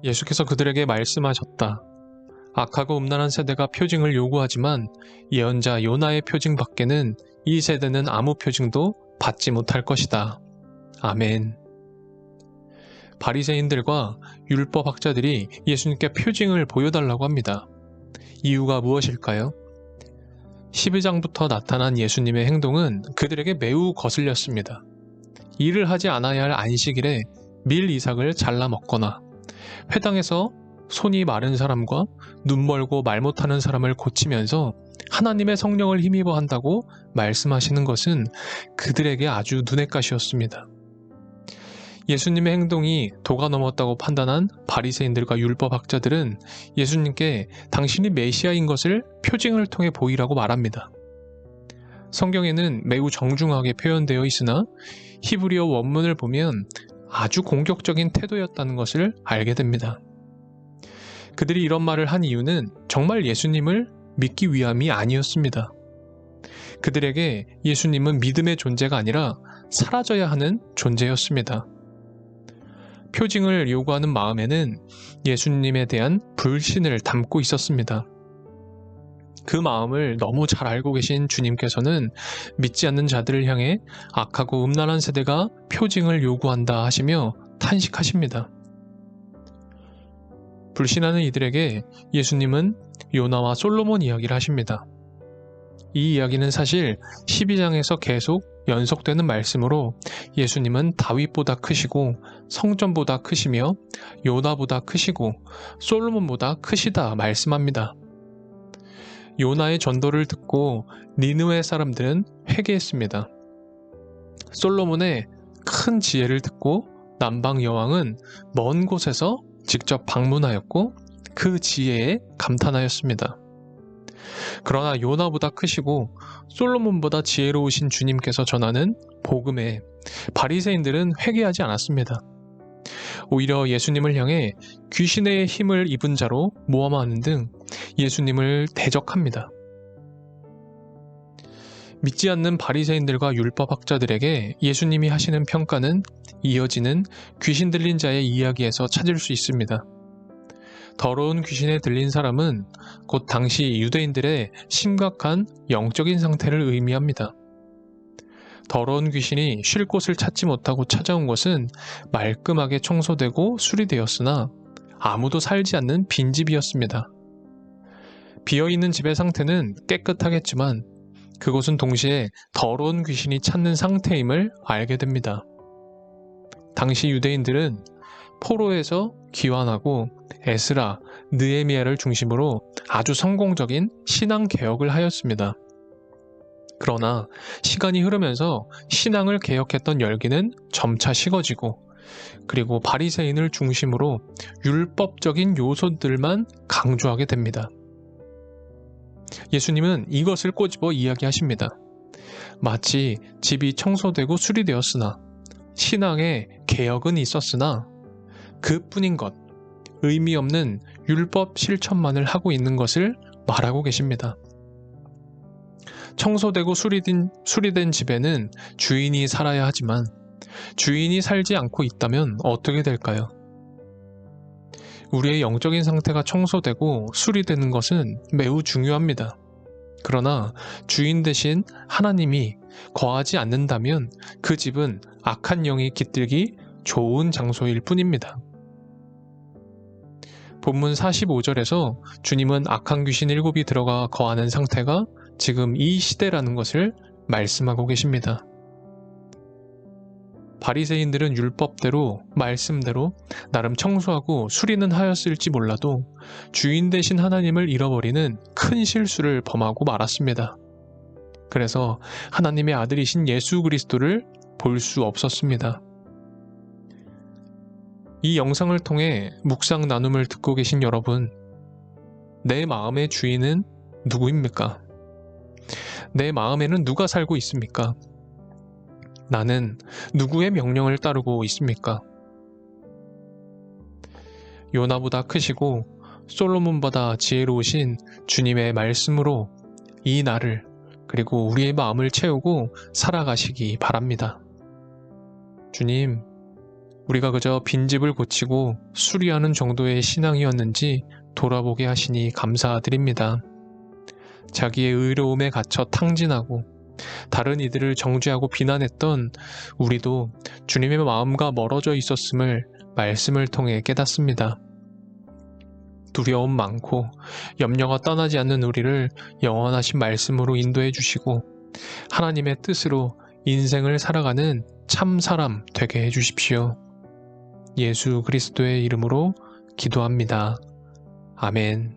예수께서 그들에게 말씀하셨다. 악하고 음란한 세대가 표징을 요구하지만 예언자 요나의 표징 밖에는 이 세대는 아무 표징도 받지 못할 것이다. 아멘. 바리새인들과 율법학자들이 예수님께 표징을 보여달라고 합니다. 이유가 무엇일까요? 12장부터 나타난 예수님의 행동은 그들에게 매우 거슬렸습니다. 일을 하지 않아야 할 안식일에 밀 이삭을 잘라 먹거나 회당에서 손이 마른 사람과 눈 멀고 말 못하는 사람을 고치면서 하나님의 성령을 힘입어 한다고 말씀하시는 것은 그들에게 아주 눈엣 가시였습니다. 예수님의 행동이 도가 넘었다고 판단한 바리새인들과 율법학자들은 예수님께 당신이 메시아인 것을 표징을 통해 보이라고 말합니다. 성경에는 매우 정중하게 표현되어 있으나 히브리어 원문을 보면 아주 공격적인 태도였다는 것을 알게 됩니다. 그들이 이런 말을 한 이유는 정말 예수님을 믿기 위함이 아니었습니다. 그들에게 예수님은 믿음의 존재가 아니라 사라져야 하는 존재였습니다. 표징을 요구하는 마음에는 예수님에 대한 불신을 담고 있었습니다. 그 마음을 너무 잘 알고 계신 주님께서는 믿지 않는 자들을 향해 악하고 음란한 세대가 표징을 요구한다 하시며 탄식하십니다. 불신하는 이들에게 예수님은 요나와 솔로몬 이야기를 하십니다. 이 이야기는 사실 12장에서 계속 연속되는 말씀으로 예수님은 다윗보다 크시고 성전보다 크시며 요나보다 크시고 솔로몬보다 크시다 말씀합니다. 요나의 전도를 듣고 니느웨 사람들은 회개했습니다. 솔로몬의 큰 지혜를 듣고 남방 여왕은 먼 곳에서 직접 방문하였고 그 지혜에 감탄하였습니다. 그러나 요나보다 크시고 솔로몬보다 지혜로우신 주님께서 전하는 복음에 바리새인들은 회개하지 않았습니다. 오히려 예수님을 향해 귀신의 힘을 입은 자로 모함하는 등 예수님을 대적합니다. 믿지 않는 바리새인들과 율법학자들에게 예수님이 하시는 평가는 이어지는 귀신 들린 자의 이야기에서 찾을 수 있습니다. 더러운 귀신에 들린 사람은 곧 당시 유대인들의 심각한 영적인 상태를 의미합니다. 더러운 귀신이 쉴 곳을 찾지 못하고 찾아온 것은 말끔하게 청소되고 수리되었으나 아무도 살지 않는 빈집이었습니다. 비어있는 집의 상태는 깨끗하겠지만 그곳은 동시에 더러운 귀신이 찾는 상태임을 알게 됩니다. 당시 유대인들은 포로에서 귀환하고 에스라, 느헤미야를 중심으로 아주 성공적인 신앙 개혁을 하였습니다. 그러나 시간이 흐르면서 신앙을 개혁했던 열기는 점차 식어지고 그리고 바리새인을 중심으로 율법적인 요소들만 강조하게 됩니다. 예수님은 이것을 꼬집어 이야기하십니다. 마치 집이 청소되고 수리되었으나 신앙의 개혁은 있었으나 그뿐인 것, 의미 없는 율법 실천만을 하고 있는 것을 말하고 계십니다. 청소되고 수리된 집에는 주인이 살아야 하지만 주인이 살지 않고 있다면 어떻게 될까요? 우리의 영적인 상태가 청소되고 수리되는 것은 매우 중요합니다. 그러나 주인 대신 하나님이 거하지 않는다면 그 집은 악한 영이 깃들기 좋은 장소일 뿐입니다. 본문 45절에서 주님은 악한 귀신 7이 들어가 거하는 상태가 지금 이 시대라는 것을 말씀하고 계십니다. 바리새인들은 율법대로 말씀대로 나름 청소하고 수리는 하였을지 몰라도 주인 대신 하나님을 잃어버리는 큰 실수를 범하고 말았습니다. 그래서 하나님의 아들이신 예수 그리스도를 볼 수 없었습니다. 이 영상을 통해 묵상 나눔을 듣고 계신 여러분, 내 마음의 주인은 누구입니까? 내 마음에는 누가 살고 있습니까? 나는 누구의 명령을 따르고 있습니까? 요나보다 크시고 솔로몬보다 지혜로우신 주님의 말씀으로 이 나를 그리고 우리의 마음을 채우고 살아가시기 바랍니다. 주님, 우리가 그저 빈집을 고치고 수리하는 정도의 신앙이었는지 돌아보게 하시니 감사드립니다. 자기의 의로움에 갇혀 탕진하고 다른 이들을 정죄하고 비난했던 우리도 주님의 마음과 멀어져 있었음을 말씀을 통해 깨닫습니다. 두려움 많고 염려가 떠나지 않는 우리를 영원하신 말씀으로 인도해 주시고 하나님의 뜻으로 인생을 살아가는 참 사람 되게 해 주십시오. 예수 그리스도의 이름으로 기도합니다. 아멘.